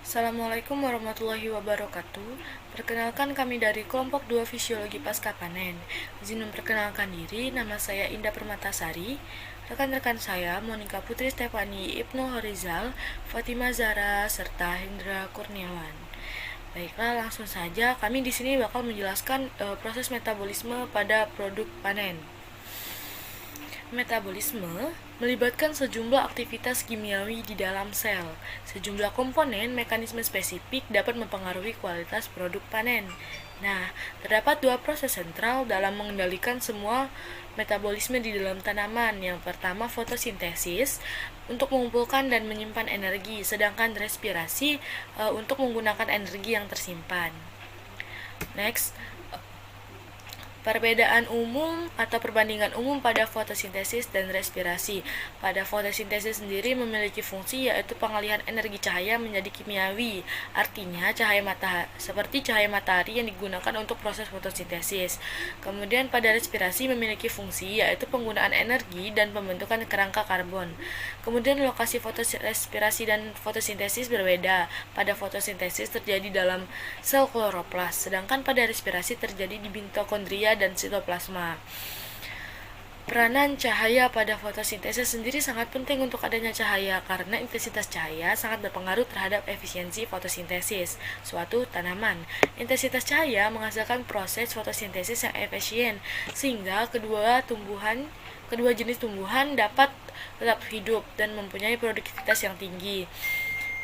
Assalamualaikum warahmatullahi wabarakatuh. Perkenalkan kami dari kelompok 2 Fisiologi Pasca Panen. Izin memperkenalkan diri, nama saya Indah Permatasari. Rekan-rekan saya Monika Putri Stefani, Ibnu Horizal, Fatima Zara, serta Hendra Kurniawan. Baiklah, langsung saja kami di sini bakal menjelaskan proses metabolisme pada produk panen. Metabolisme melibatkan sejumlah aktivitas kimiawi di dalam sel. Sejumlah komponen mekanisme spesifik dapat mempengaruhi kualitas produk panen. Nah, terdapat dua proses sentral dalam mengendalikan semua metabolisme di dalam tanaman. Yang pertama fotosintesis untuk mengumpulkan dan menyimpan energi, sedangkan respirasi untuk menggunakan energi yang tersimpan. Next, perbedaan umum atau perbandingan umum pada fotosintesis dan respirasi. Pada fotosintesis sendiri memiliki fungsi yaitu pengalihan energi cahaya menjadi kimiawi. Artinya seperti cahaya matahari yang digunakan untuk proses fotosintesis. Kemudian pada respirasi memiliki fungsi yaitu penggunaan energi dan pembentukan kerangka karbon. Kemudian lokasi fotorespirasi dan fotosintesis berbeda. Pada fotosintesis terjadi dalam sel kloroplas, sedangkan pada respirasi terjadi di mitokondria dan sitoplasma. Peranan cahaya pada fotosintesis sendiri sangat penting untuk adanya cahaya karena intensitas cahaya sangat berpengaruh terhadap efisiensi fotosintesis suatu tanaman. Intensitas cahaya menghasilkan proses fotosintesis yang efisien sehingga kedua jenis tumbuhan dapat tetap hidup dan mempunyai produktivitas yang tinggi.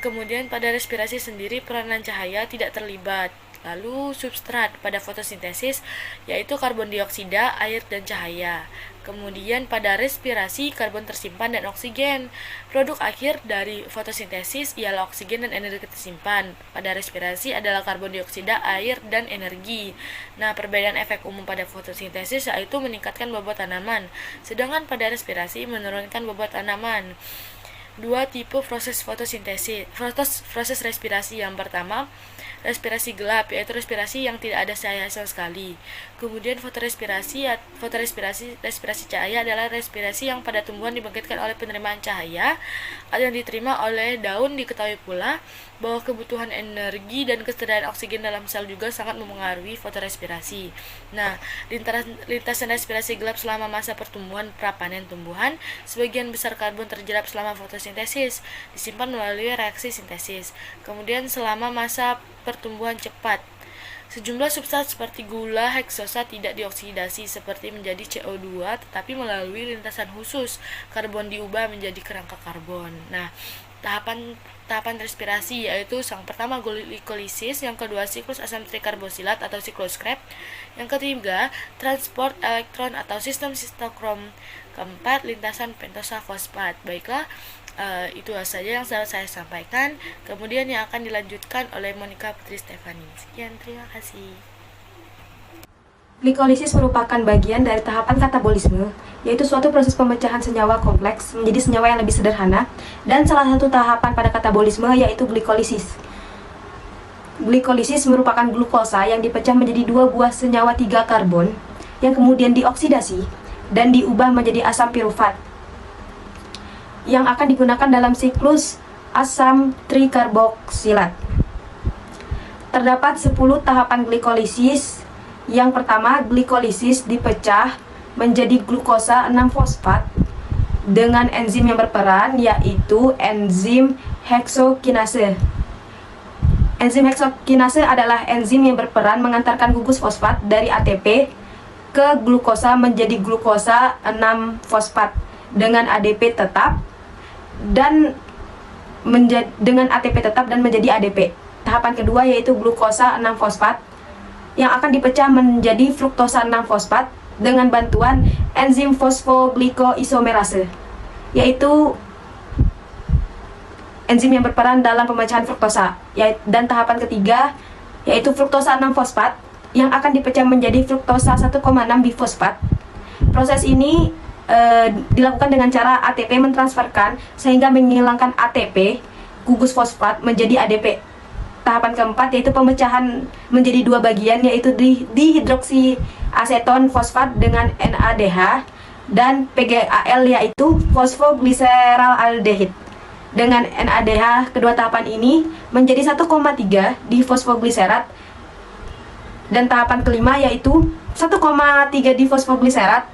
Kemudian pada respirasi sendiri peranan cahaya tidak terlibat. Lalu substrat pada fotosintesis yaitu karbon dioksida, air, dan cahaya. Kemudian pada respirasi karbon tersimpan dan oksigen. Produk akhir dari fotosintesis ialah oksigen dan energi tersimpan. Pada respirasi adalah karbon dioksida, air, dan energi. Nah, perbedaan efek umum pada fotosintesis yaitu meningkatkan bobot tanaman, sedangkan pada respirasi menurunkan bobot tanaman. Dua tipe proses fotosintesis, proses respirasi. Yang pertama, respirasi gelap, yaitu respirasi yang tidak ada cahaya sama sekali. Kemudian respirasi cahaya adalah respirasi yang pada tumbuhan dibangkitkan oleh penerimaan cahaya yang diterima oleh daun. Diketahui pula bahwa kebutuhan energi dan ketersediaan oksigen dalam sel juga sangat mempengaruhi fotorespirasi. Nah, lintasan respirasi gelap selama masa pertumbuhan prapanen tumbuhan, sebagian besar karbon terjerap selama fotosintesis, disimpan melalui reaksi sintesis. Kemudian selama masa pertumbuhan cepat, sejumlah substrat seperti gula heksosa tidak dioksidasi seperti menjadi CO2, tetapi melalui lintasan khusus karbon diubah menjadi kerangka karbon. Nah, tahapan respirasi yaitu yang pertama glikolisis, yang kedua siklus asam trikarbosilat atau siklus Krebs, yang ketiga transport elektron atau sistem sitokrom, keempat lintasan pentosa fosfat. Baiklah, itu saja yang saya sampaikan. Kemudian yang akan dilanjutkan oleh Monika Putri Stefani. Sekian, terima kasih. Glikolisis merupakan bagian dari tahapan katabolisme, yaitu suatu proses pemecahan senyawa kompleks menjadi senyawa yang lebih sederhana, dan salah satu tahapan pada katabolisme yaitu glikolisis. Glikolisis merupakan glukosa yang dipecah menjadi dua buah senyawa 3 karbon yang kemudian dioksidasi dan diubah menjadi asam pirufat yang akan digunakan dalam siklus asam trikarboksilat. Terdapat 10 tahapan glikolisis. Yang pertama, glikolisis dipecah menjadi glukosa 6-fosfat dengan enzim yang berperan, yaitu enzim heksokinase. Enzim heksokinase adalah enzim yang berperan mengantarkan gugus fosfat dari ATP ke glukosa menjadi glukosa 6-fosfat dengan ADP tetap dan dengan ATP tetap dan menjadi ADP. Tahapan kedua yaitu glukosa 6-fosfat yang akan dipecah menjadi fruktosa 6-fosfat dengan bantuan enzim fosfoglycoisomerase, yaitu enzim yang berperan dalam pemecahan fruktosa. Dan tahapan ketiga yaitu fruktosa 6-fosfat yang akan dipecah menjadi fruktosa 1,6 bifosfat. Proses ini dilakukan dengan cara ATP mentransferkan sehingga menghilangkan ATP gugus fosfat menjadi ADP. Tahapan keempat yaitu pemecahan menjadi dua bagian, yaitu dihidroksiaseton fosfat dengan NADH dan PGAL, yaitu fosfoglyceraldehyde. dengan NADH. Kedua tahapan ini menjadi 1,3 difosfogliserat, dan tahapan kelima yaitu 1,3 difosfogliserat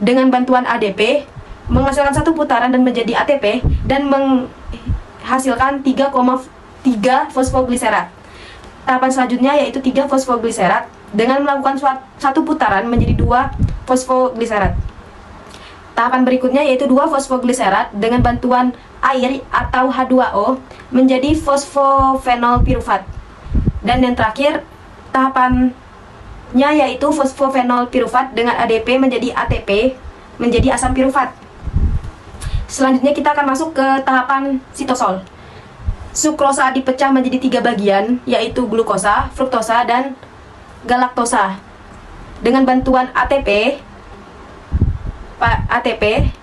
dengan bantuan ADP menghasilkan satu putaran dan menjadi ATP dan menghasilkan 3,3 fosfogliserat. Tahapan selanjutnya yaitu 3 fosfogliserat dengan melakukan satu putaran menjadi 2 fosfogliserat. Tahapan berikutnya yaitu 2 fosfogliserat dengan bantuan air atau H2O menjadi fosfofenol pirufat. Dan yang terakhir tahapannya yaitu fosfofenol pirufat dengan ADP menjadi ATP menjadi asam pirufat. Selanjutnya kita akan masuk ke tahapan sitosol. Sukrosa dipecah menjadi 3 bagian, yaitu glukosa, fruktosa, dan galaktosa. Dengan bantuan ATP,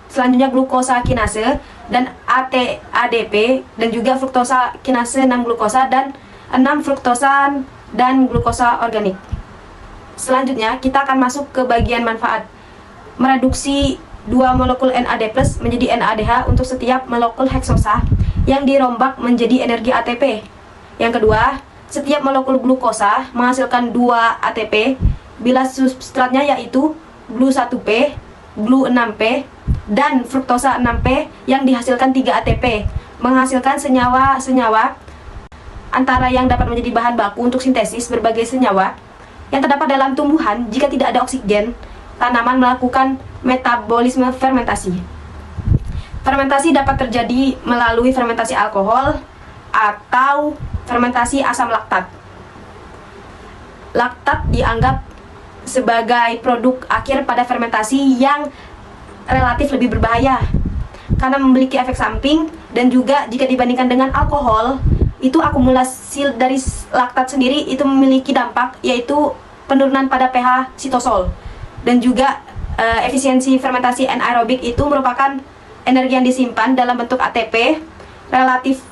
selanjutnya glukosa kinase dan ADP, dan juga fruktosa kinase 6 glukosa dan 6 fruktosa dan glukosa organik. Selanjutnya kita akan masuk ke bagian manfaat. Mereduksi 2 molekul NAD+ menjadi NADH untuk setiap molekul heksosa yang dirombak menjadi energi ATP. Yang kedua, setiap molekul glukosa menghasilkan 2 ATP bila substratnya yaitu GLU1P, GLU6P, dan fruktosa 6P yang dihasilkan 3 ATP, menghasilkan senyawa-senyawa antara yang dapat menjadi bahan baku untuk sintesis berbagai senyawa yang terdapat dalam tumbuhan. Jika tidak ada oksigen, tanaman melakukan metabolisme fermentasi. Fermentasi dapat terjadi melalui fermentasi alkohol atau fermentasi asam laktat. Laktat dianggap sebagai produk akhir pada fermentasi yang relatif lebih berbahaya karena memiliki efek samping, dan juga jika dibandingkan dengan alkohol, itu akumulasi dari laktat sendiri itu memiliki dampak, yaitu penurunan pada pH sitosol. Dan juga efisiensi fermentasi anaerobik itu merupakan energi yang disimpan dalam bentuk ATP relatif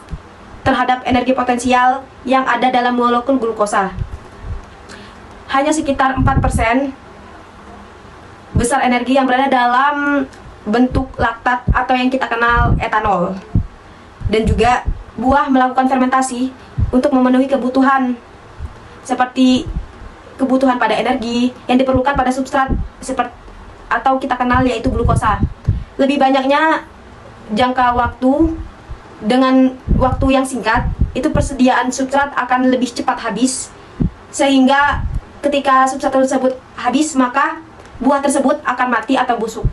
terhadap energi potensial yang ada dalam molekul glukosa. Hanya sekitar 4% besar energi yang berada dalam bentuk laktat atau yang kita kenal etanol. Dan juga buah melakukan fermentasi untuk memenuhi kebutuhan seperti kebutuhan pada energi yang diperlukan pada substrat seperti atau kita kenal yaitu glukosa. Lebih banyaknya jangka waktu dengan waktu yang singkat, itu persediaan substrat akan lebih cepat habis, sehingga ketika substrat tersebut habis maka buah tersebut akan mati atau busuk.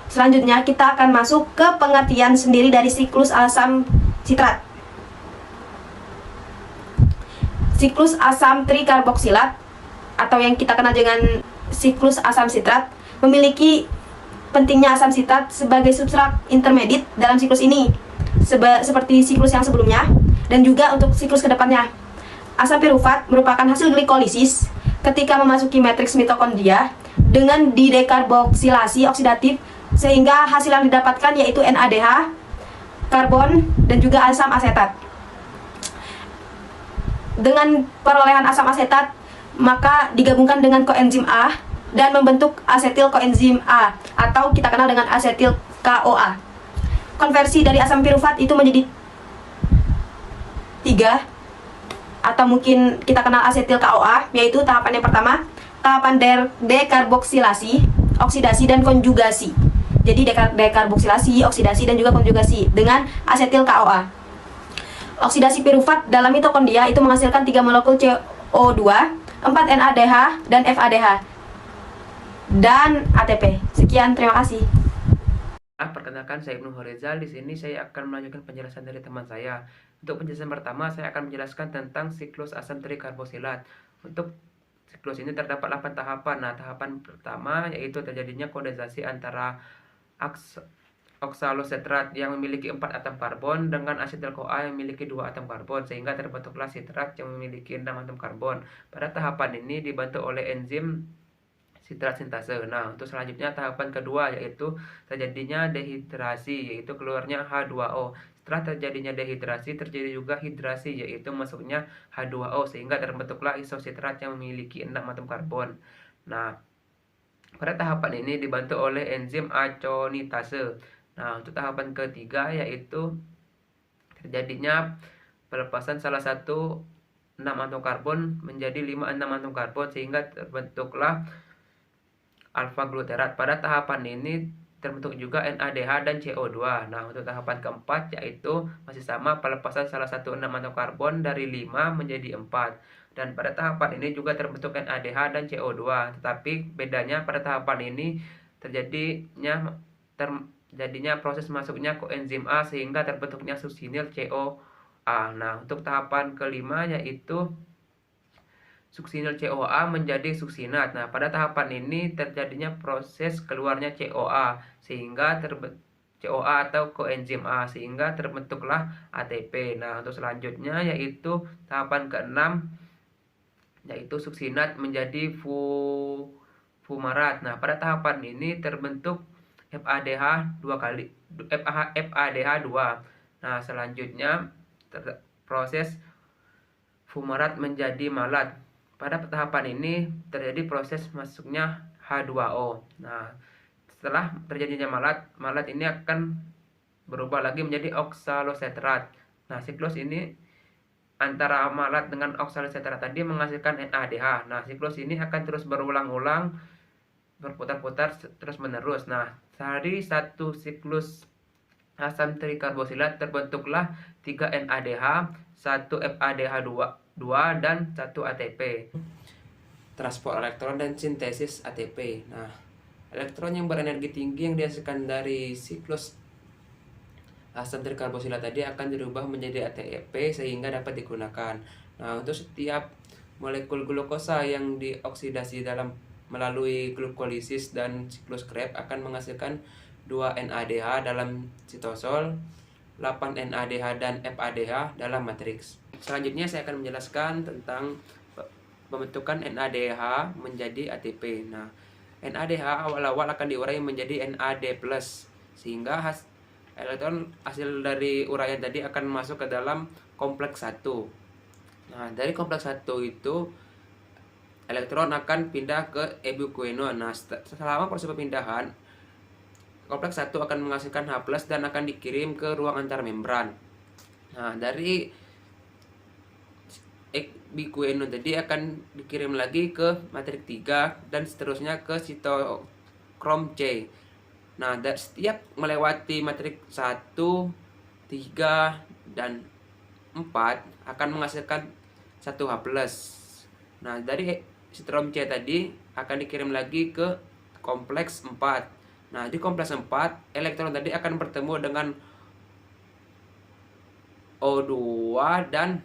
Selanjutnya kita akan masuk ke pengertian sendiri dari siklus asam sitrat. Siklus asam trikarboksilat atau yang kita kenal dengan siklus asam sitrat memiliki pentingnya asam sitrat sebagai substrat intermediate dalam siklus ini, seperti siklus yang sebelumnya dan juga untuk siklus kedepannya. Asam pirufat merupakan hasil glikolisis ketika memasuki matriks mitokondria dengan didekarboksilasi oksidatif, sehingga hasil yang didapatkan yaitu NADH, karbon, dan juga asam asetat. Dengan perolehan asam asetat, maka digabungkan dengan koenzim A dan membentuk asetil koenzim A atau kita kenal dengan asetil CoA. Konversi dari asam pirufat itu menjadi 3 atau mungkin kita kenal asetil CoA, yaitu tahapan yang pertama, tahapan dekarboksilasi, oksidasi, dan konjugasi. Jadi dekarboksilasi, oksidasi, dan juga konjugasi dengan asetil CoA. Oksidasi pirufat dalam mitokondria itu menghasilkan 3 molekul CO2, 4 NADH, dan FADH, dan ATP. Sekian, terima kasih. Perkenalkan, saya Ibnu Horizal. Di sini saya akan melanjutkan penjelasan dari teman saya. Untuk penjelasan pertama, saya akan menjelaskan tentang siklus asam trikarboksilat. Untuk siklus ini terdapat 8 tahapan. Nah, tahapan pertama yaitu terjadinya kondensasi antara oksalosetrat yang memiliki 4 atom karbon dengan asetil-CoA yang memiliki 2 atom karbon, sehingga terbentuklah sitrat yang memiliki 6 atom karbon. Pada tahapan ini dibantu oleh enzim sitrat sintase. Nah, untuk selanjutnya tahapan kedua yaitu terjadinya dehidrasi, yaitu keluarnya H2O. Setelah terjadinya dehidrasi, terjadi juga hidrasi, yaitu masuknya H2O, sehingga terbentuklah isositrat yang memiliki 6 atom karbon. Nah, pada tahapan ini dibantu oleh enzim aconitase. Nah, untuk tahapan ketiga yaitu terjadinya pelepasan salah satu 6 atom karbon menjadi 5-6 atom karbon sehingga terbentuklah alfa gluterat. Pada tahapan ini terbentuk juga NADH dan CO2. Nah, untuk tahapan keempat yaitu masih sama pelepasan salah satu 6 atom karbon dari 5 menjadi 4. Dan pada tahapan ini juga terbentuk NADH dan CO2. Tetapi bedanya pada tahapan ini terjadinya proses masuknya koenzim A sehingga terbentuknya suksinil CoA. Nah, untuk tahapan kelima yaitu suksinil CoA menjadi suksinat. Nah, pada tahapan ini terjadinya proses keluarnya CoA CoA atau koenzim A sehingga terbentuklah ATP. Nah, untuk selanjutnya yaitu tahapan keenam yaitu suksinat menjadi fumarat. Nah, pada tahapan ini terbentuk FADH 2. Nah, selanjutnya proses fumarat menjadi malat. Pada tahapan ini terjadi proses masuknya H2O. Nah, setelah terjadinya malat ini akan berubah lagi menjadi oksalosetrat. Nah, siklus ini antara malat dengan oksalosetrat tadi menghasilkan NADH. Nah, siklus ini akan terus berulang-ulang, berputar-putar terus-menerus. Nah, dari satu siklus asam trikarboksilat terbentuklah 3 NADH, 1 FADH2, dan 1 ATP. Transport elektron dan sintesis ATP. Nah, elektron yang berenergi tinggi yang dihasilkan dari siklus asam trikarboksilat tadi akan dirubah menjadi ATP sehingga dapat digunakan. Nah, untuk setiap molekul glukosa yang dioksidasi melalui glukolisis dan siklus Krebs akan menghasilkan 2 NADH dalam sitosol, 8 NADH dan FADH dalam matriks. Selanjutnya saya akan menjelaskan tentang pembentukan NADH menjadi ATP. Nah, NADH awal-awal akan diurai menjadi NAD+, sehingga elektron hasil dari uraian tadi akan masuk ke dalam kompleks 1. Nah, dari kompleks 1 itu elektron akan pindah ke ibuquinone. Nah, selama proses perpindahan, kompleks 1 akan menghasilkan H+ dan akan dikirim ke ruang antar membran. Nah, dari ibuquinone tadi akan dikirim lagi ke matriks 3 dan seterusnya ke sitokrom C. Nah, setiap melewati matriks 1, 3, dan 4 akan menghasilkan 1 H+. Nah, dari sitokrom C tadi akan dikirim lagi ke kompleks 4. Nah, di kompleks 4, elektron tadi akan bertemu dengan O2 dan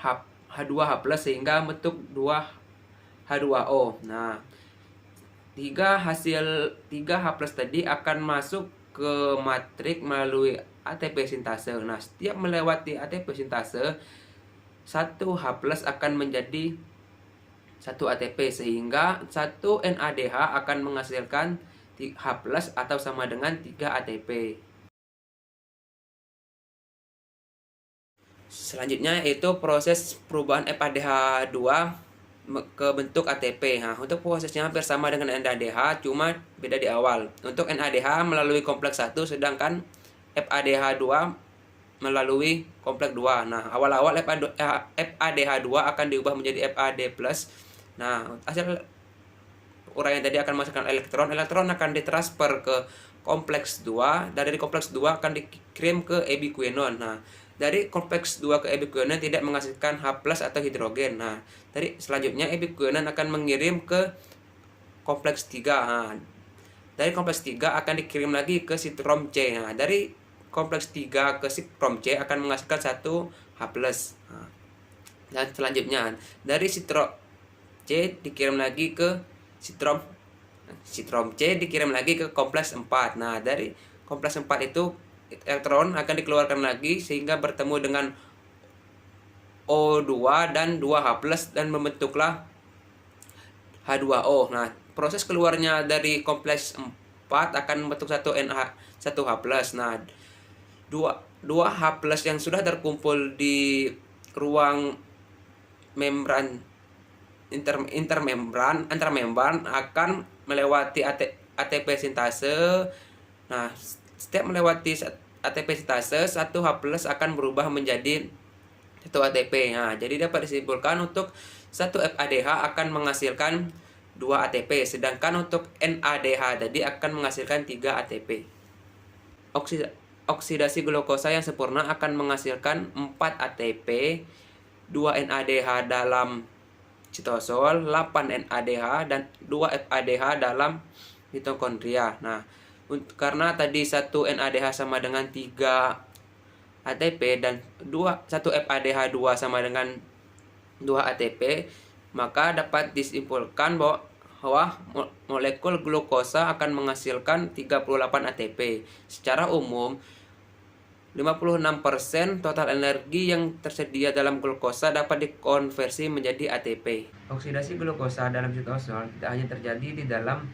H2H+ sehingga membentuk 2H2O. Nah, 3H+ tadi akan masuk ke matriks melalui ATP sintase. Nah, setiap melewati ATP sintase, 1H+ akan menjadi 1 ATP sehingga 1 NADH akan menghasilkan H+ atau sama dengan 3 ATP. Selanjutnya yaitu proses perubahan FADH2 ke bentuk ATP. Nah, untuk prosesnya hampir sama dengan NADH, cuma beda di awal. Untuk NADH melalui kompleks 1, sedangkan FADH2 melalui kompleks 2. Nah, awal-awal FADH2 akan diubah menjadi FAD+. Nah, hasil uraian tadi akan masukkan elektron akan ditransfer ke kompleks 2, dari kompleks 2 akan dikirim ke ibuquinone. Nah, dari kompleks 2 ke ibuquinone tidak menghasilkan H+ atau hidrogen. Nah, dari selanjutnya ibuquinone akan mengirim ke kompleks 3. Nah, dari kompleks 3 akan dikirim lagi ke sitokrom C. Nah, dari kompleks 3 ke sitokrom C akan menghasilkan 1 H+. Nah, dan selanjutnya dari sitokrom C dikirim lagi ke sitokrom C dikirim lagi ke kompleks 4. Nah, dari kompleks 4 itu elektron akan dikeluarkan lagi sehingga bertemu dengan O2 dan 2H+ dan membentuklah H2O. Nah, proses keluarnya dari kompleks 4 akan membentuk 1H+. Nah, 2H+ yang sudah terkumpul di ruang membran antar membran akan melewati ATP sintase. Nah, setiap melewati ATP sintase, 1H+ akan berubah menjadi 1 ATP. Nah, jadi dapat disimpulkan untuk 1 FADH akan menghasilkan 2 ATP, sedangkan untuk NADH tadi akan menghasilkan 3 ATP. Oksidasi glukosa yang sempurna akan menghasilkan 4 ATP, 2 NADH dalam sitosol, 8 NADH, dan 2 FADH dalam mitokondria. Nah, karena tadi 1 NADH sama dengan 3 ATP dan 1 FADH 2 sama dengan 2 ATP, maka dapat disimpulkan bahwa molekul glukosa akan menghasilkan 38 ATP. Secara umum, 56% total energi yang tersedia dalam glukosa dapat dikonversi menjadi ATP. Oksidasi glukosa dalam sitosol tidak hanya terjadi di dalam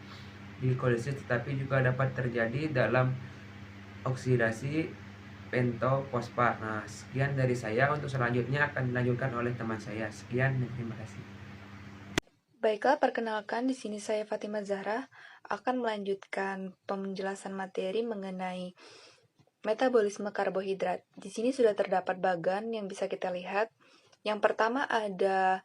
glikolisis, tetapi juga dapat terjadi dalam oksidasi pentofosfat. Nah, sekian dari saya. Untuk selanjutnya akan dilanjutkan oleh teman saya. Sekian dan terima kasih. Baiklah, perkenalkan, di sini saya Fatimah Zahra akan melanjutkan penjelasan materi mengenai metabolisme karbohidrat. Di sini sudah terdapat bagan yang bisa kita lihat. Yang pertama ada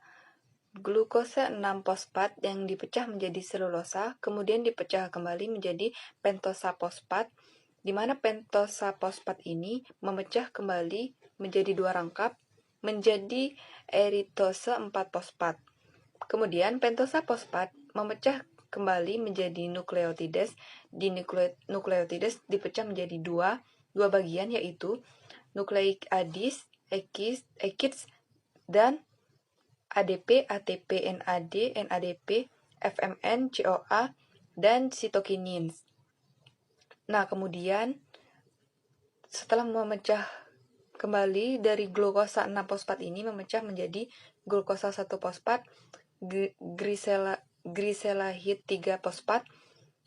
glukosa 6-fosfat yang dipecah menjadi selulosa, kemudian dipecah kembali menjadi pentosa fosfat, di mana pentosa fosfat ini memecah kembali menjadi 2 rangkap menjadi eritose 4-fosfat. Kemudian pentosa fosfat memecah kembali menjadi nukleotides. Di nukleotides dipecah menjadi dua bagian, yaitu nukleik acids, dan ADP, ATP, NAD, NADP, FMN, CoA, dan sitokinins. Nah, kemudian setelah memecah kembali dari glukosa 6-fosfat ini memecah menjadi glukosa 1-fosfat, gliseraldehyde 3-fosfat,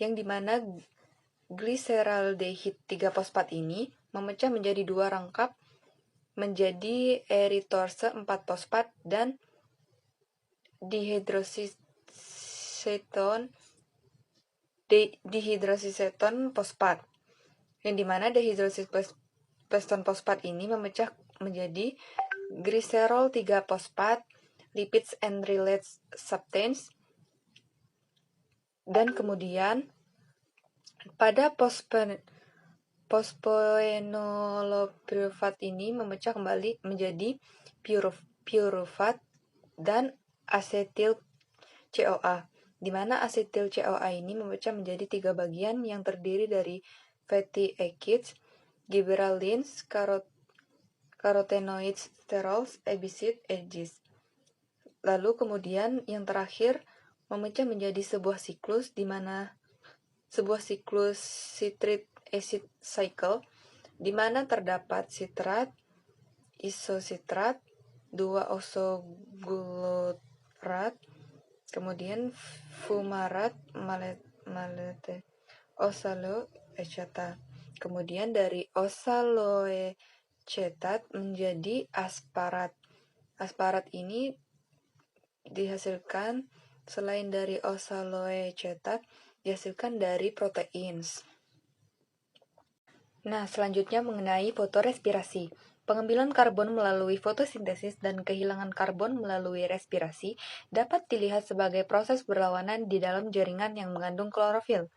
yang dimana gliseraldehyde 3-fosfat ini memecah menjadi 2 rangkap menjadi eritose 4-fosfat dan dihidroksiseton fosfat, yang dimana dihidroksiseton fosfat ini memecah menjadi gliserol 3-fosfat, lipids and related substance, dan kemudian pada fosfoenolopyruvate ini memecah kembali menjadi pyruvate dan asetil CoA, di mana asetil CoA ini memecah menjadi 3 bagian yang terdiri dari fatty acids, gibberellins, carotenoids, sterols, abysside, edges. Lalu kemudian yang terakhir memecah menjadi sebuah siklus, di mana sebuah siklus citric acid cycle, di mana terdapat sitrat, isositrat, 2 osoglutat, kemudian fumarat, malate, oxaloacetat. Kemudian dari oxaloacetat menjadi asparat. Asparat ini dihasilkan selain dari oxaloacetat dihasilkan dari protein. Nah, selanjutnya mengenai fotorespirasi. Pengambilan karbon melalui fotosintesis dan kehilangan karbon melalui respirasi dapat dilihat sebagai proses berlawanan di dalam jaringan yang mengandung klorofil.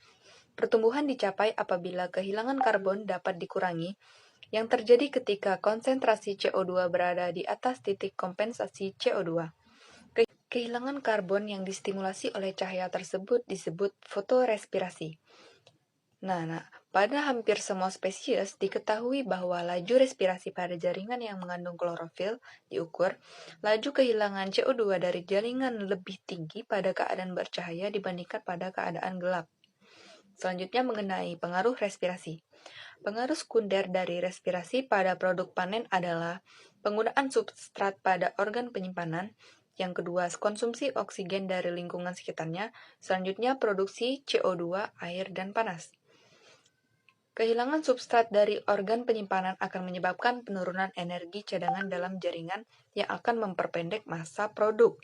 Pertumbuhan dicapai apabila kehilangan karbon dapat dikurangi, yang terjadi ketika konsentrasi CO2 berada di atas titik kompensasi CO2. Kehilangan karbon yang distimulasi oleh cahaya tersebut disebut fotorespirasi. Nah, pada hampir semua spesies diketahui bahwa laju respirasi pada jaringan yang mengandung klorofil diukur. Laju kehilangan CO2 dari jaringan lebih tinggi pada keadaan bercahaya dibandingkan pada keadaan gelap. Selanjutnya mengenai pengaruh respirasi. Pengaruh sekunder dari respirasi pada produk panen adalah penggunaan substrat pada organ penyimpanan. Yang kedua, konsumsi oksigen dari lingkungan sekitarnya. Selanjutnya, produksi CO2, air, dan panas. Kehilangan substrat dari organ penyimpanan akan menyebabkan penurunan energi cadangan dalam jaringan yang akan memperpendek masa produk.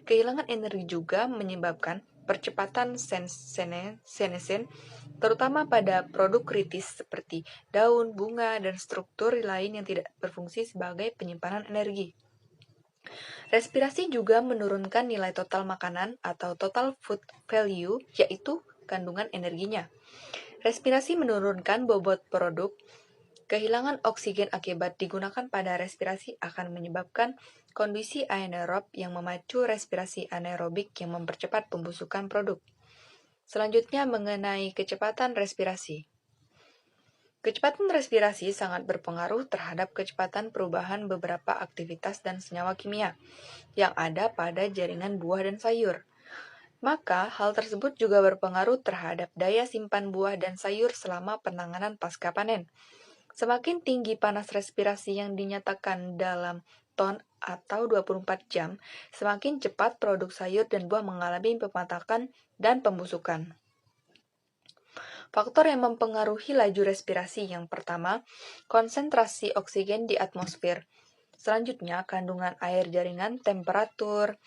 Kehilangan energi juga menyebabkan percepatan senescence terutama pada produk kritis seperti daun, bunga, dan struktur lain yang tidak berfungsi sebagai penyimpanan energi. Respirasi juga menurunkan nilai total makanan atau total food value, yaitu kandungan energinya. Respirasi menurunkan bobot produk. Kehilangan oksigen akibat digunakan pada respirasi akan menyebabkan kondisi anaerob yang memacu respirasi anaerobik yang mempercepat pembusukan produk. Selanjutnya mengenai kecepatan respirasi. Kecepatan respirasi sangat berpengaruh terhadap kecepatan perubahan beberapa aktivitas dan senyawa kimia yang ada pada jaringan buah dan sayur. Maka, hal tersebut juga berpengaruh terhadap daya simpan buah dan sayur selama penanganan pasca panen. Semakin tinggi panas respirasi yang dinyatakan dalam ton atau 24 jam, semakin cepat produk sayur dan buah mengalami pematakan dan pembusukan. Faktor yang mempengaruhi laju respirasi yang pertama, konsentrasi oksigen di atmosfer. Selanjutnya, kandungan air jaringan, temperatur,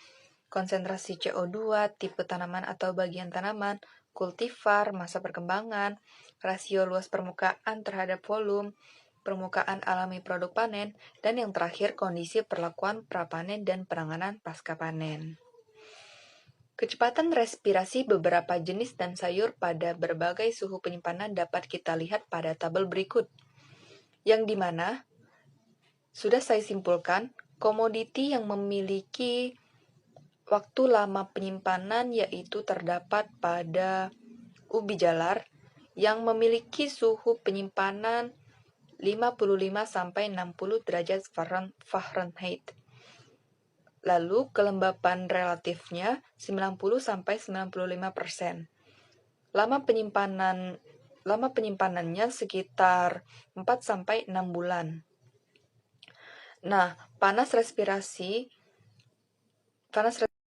konsentrasi CO2, tipe tanaman atau bagian tanaman, kultivar, masa perkembangan, rasio luas permukaan terhadap volume, permukaan alami produk panen, dan yang terakhir kondisi perlakuan prapanen dan penanganan pasca panen. Kecepatan respirasi beberapa jenis dan sayur pada berbagai suhu penyimpanan dapat kita lihat pada tabel berikut, yang dimana sudah saya simpulkan komoditi yang memiliki waktu lama penyimpanan yaitu terdapat pada ubi jalar yang memiliki suhu penyimpanan 55-60 derajat Fahrenheit. Lalu kelembapan relatifnya 90-95%. Lama penyimpanannya sekitar 4-6 bulan. Nah, panas respirasi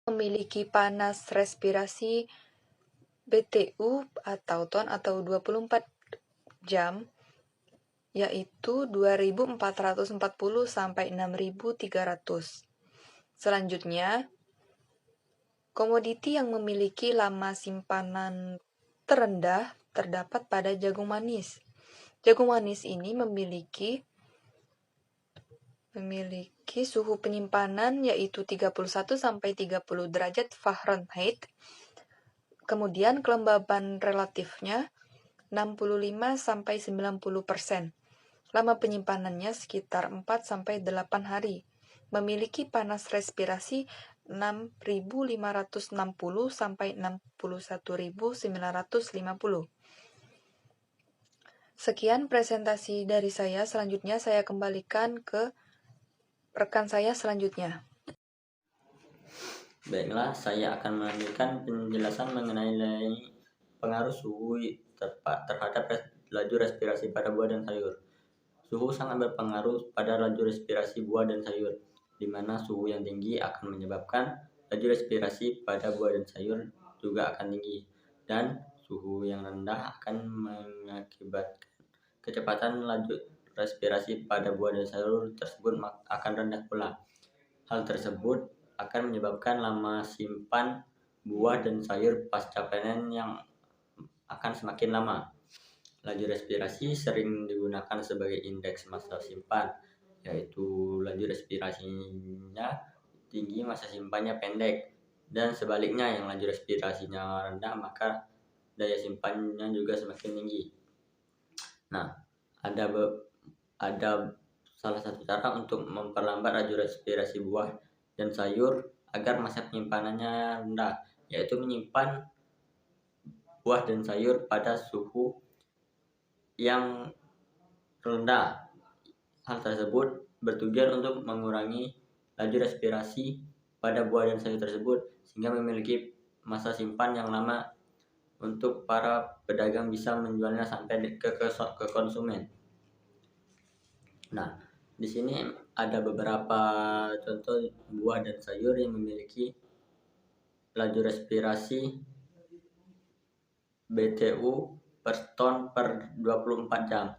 memiliki panas respirasi BTU atau ton atau 24 jam yaitu 2440 sampai 6300. Selanjutnya, komoditi yang memiliki lama simpanan terendah terdapat pada jagung manis. Jagung manis ini memiliki suhu penyimpanan yaitu 31 sampai 30 derajat Fahrenheit. Kemudian kelembaban relatifnya 65 sampai 90%. Lama penyimpanannya sekitar 4 sampai 8 hari. Memiliki panas respirasi 6.560 sampai 61.950. Sekian presentasi dari saya. Selanjutnya saya kembalikan ke rekan saya selanjutnya. Baiklah, saya akan melanjutkan penjelasan mengenai pengaruh suhu terhadap laju respirasi pada buah dan sayur. Suhu sangat berpengaruh pada laju respirasi buah dan sayur, di mana suhu yang tinggi akan menyebabkan laju respirasi pada buah dan sayur juga akan tinggi, dan suhu yang rendah akan mengakibatkan kecepatan laju respirasi pada buah dan sayur tersebut akan rendah pula. Hal tersebut akan menyebabkan lama simpan buah dan sayur pasca panen yang akan semakin lama. Laju respirasi sering digunakan sebagai indeks masa simpan, yaitu laju respirasinya tinggi, masa simpannya pendek, dan sebaliknya yang laju respirasinya rendah maka daya simpannya juga semakin tinggi. Nah, ada salah satu cara untuk memperlambat laju respirasi buah dan sayur agar masa penyimpanannya rendah, yaitu menyimpan buah dan sayur pada suhu yang rendah. Hal tersebut bertujuan untuk mengurangi laju respirasi pada buah dan sayur tersebut sehingga memiliki masa simpan yang lama untuk para pedagang bisa menjualnya sampai ke konsumen. Nah, di sini ada beberapa contoh buah dan sayur yang memiliki laju respirasi BTU per ton per 24 jam.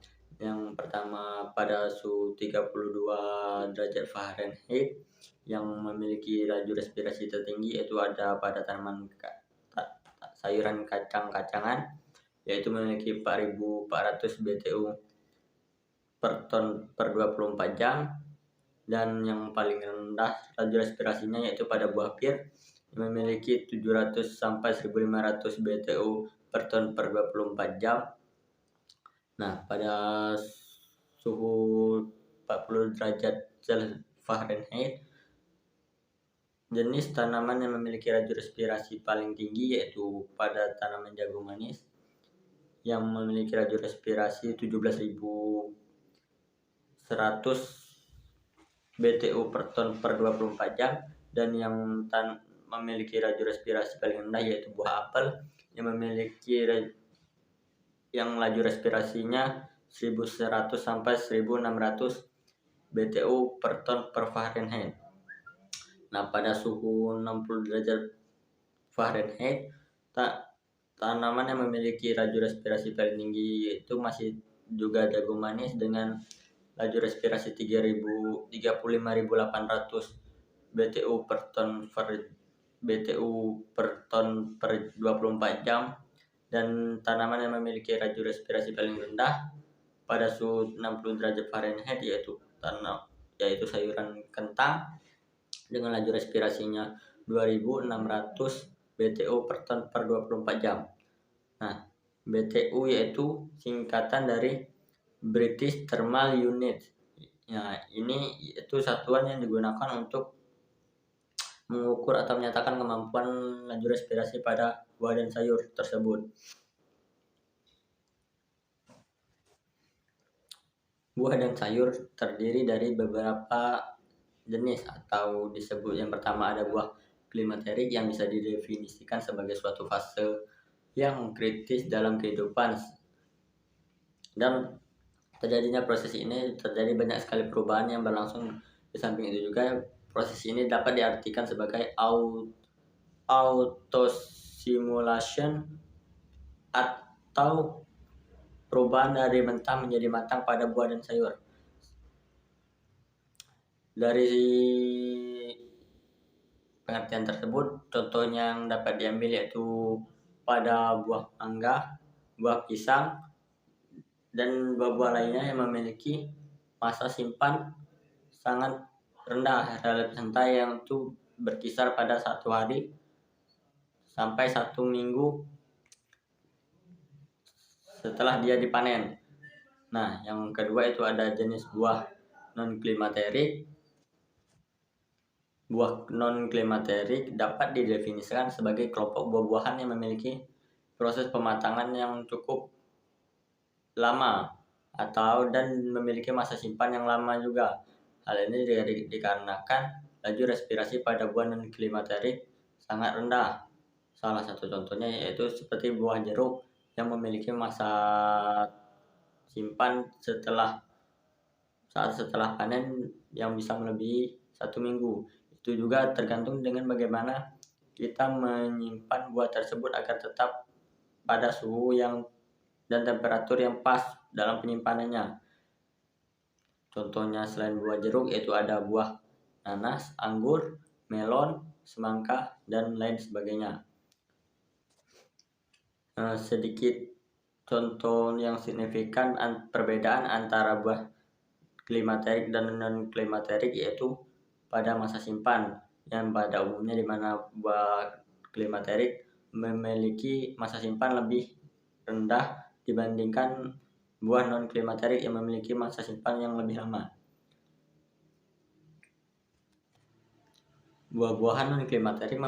Yang pertama pada suhu 32 derajat Fahrenheit yang memiliki laju respirasi tertinggi, yaitu ada pada tanaman sayuran kacang-kacangan yaitu memiliki 4.400 BTU per ton per 24 jam, dan yang paling rendah laju respirasinya yaitu pada buah pir yang memiliki 700 sampai 1.500 BTU per ton per 24 jam. Nah, pada suhu 40 derajat Fahrenheit, jenis tanaman yang memiliki laju respirasi paling tinggi yaitu pada tanaman jagung manis yang memiliki laju respirasi 17.100 BTU per ton per 24 jam, dan yang memiliki laju respirasi paling rendah yaitu buah apel yang memiliki laju respirasinya 1.100 sampai 1.600 BTU per ton per Fahrenheit. Nah, pada suhu 60 derajat Fahrenheit, tanaman yang memiliki laju respirasi paling tinggi itu masih juga jagung manis dengan laju respirasi 35.800 BTU per ton per 24 jam, dan tanaman yang memiliki laju respirasi paling rendah pada suhu 60 derajat Fahrenheit yaitu sayuran kentang dengan laju respirasinya 2.600 BTU per ton per 24 jam. Nah, BTU yaitu singkatan dari British Thermal Unit. Nah, ini itu satuan yang digunakan untuk mengukur atau menyatakan kemampuan laju respirasi pada buah dan sayur tersebut. Buah dan sayur terdiri dari beberapa jenis atau disebut yang pertama ada buah klimaterik yang bisa didefinisikan sebagai suatu fase yang kritis dalam kehidupan, dan terjadinya proses ini terjadi banyak sekali perubahan yang berlangsung. Di samping itu juga proses ini dapat diartikan sebagai autosimulation atau perubahan dari mentah menjadi matang pada buah dan sayur. Dari pengertian tersebut, contoh yang dapat diambil yaitu pada buah mangga, buah pisang, dan buah-buah lainnya yang memiliki masa simpan sangat rendah relatif santai yang itu berkisar pada 1 hari sampai 1 minggu setelah dia dipanen. Nah, yang kedua itu ada jenis buah non-klimaterik. Buah non-klimaterik dapat didefinisikan sebagai kelompok buah-buahan yang memiliki proses pematangan yang cukup lama dan memiliki masa simpan yang lama juga. Hal ini dikarenakan laju respirasi pada buah non-klimaterik sangat rendah. Salah satu contohnya yaitu seperti buah jeruk yang memiliki masa simpan setelah panen yang bisa melebihi 1 minggu. Itu juga tergantung dengan bagaimana kita menyimpan buah tersebut agar tetap pada suhu dan temperatur yang pas dalam penyimpanannya. Contohnya selain buah jeruk yaitu ada buah nanas, anggur, melon, semangka, dan lain sebagainya. Sedikit contoh yang signifikan perbedaan antara buah klimaterik dan non-klimaterik yaitu pada masa simpan, yang pada umumnya di mana buah klimaterik memiliki masa simpan lebih rendah dibandingkan buah non-klimaterik yang memiliki masa simpan yang lebih lama. Buah-buahan non-klimaterik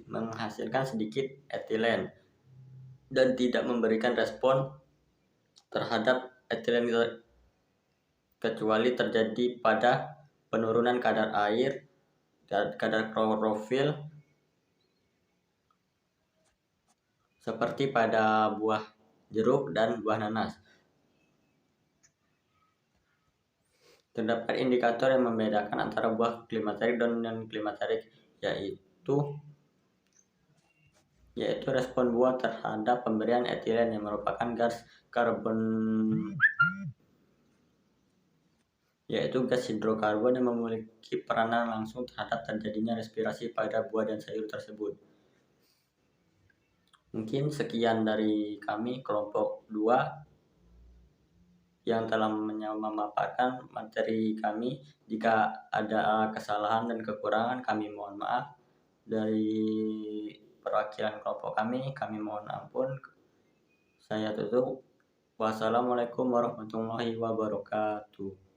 menghasilkan sedikit etilen dan tidak memberikan respon terhadap etilen kecuali terjadi pada penurunan kadar air, kadar klorofil, seperti pada buah jeruk dan buah nanas. Terdapat indikator yang membedakan antara buah klimaterik dan non-klimaterik yaitu respon buah terhadap pemberian etilen yang merupakan gas hidrokarbon yang memiliki peranan langsung terhadap terjadinya respirasi pada buah dan sayur tersebut. Mungkin sekian dari kami kelompok 2 yang telah memaparkan materi kami. Jika ada kesalahan dan kekurangan, kami mohon maaf. Dari perwakilan kelompok kami mohon ampun. Saya tutup. Wassalamualaikum warahmatullahi wabarakatuh.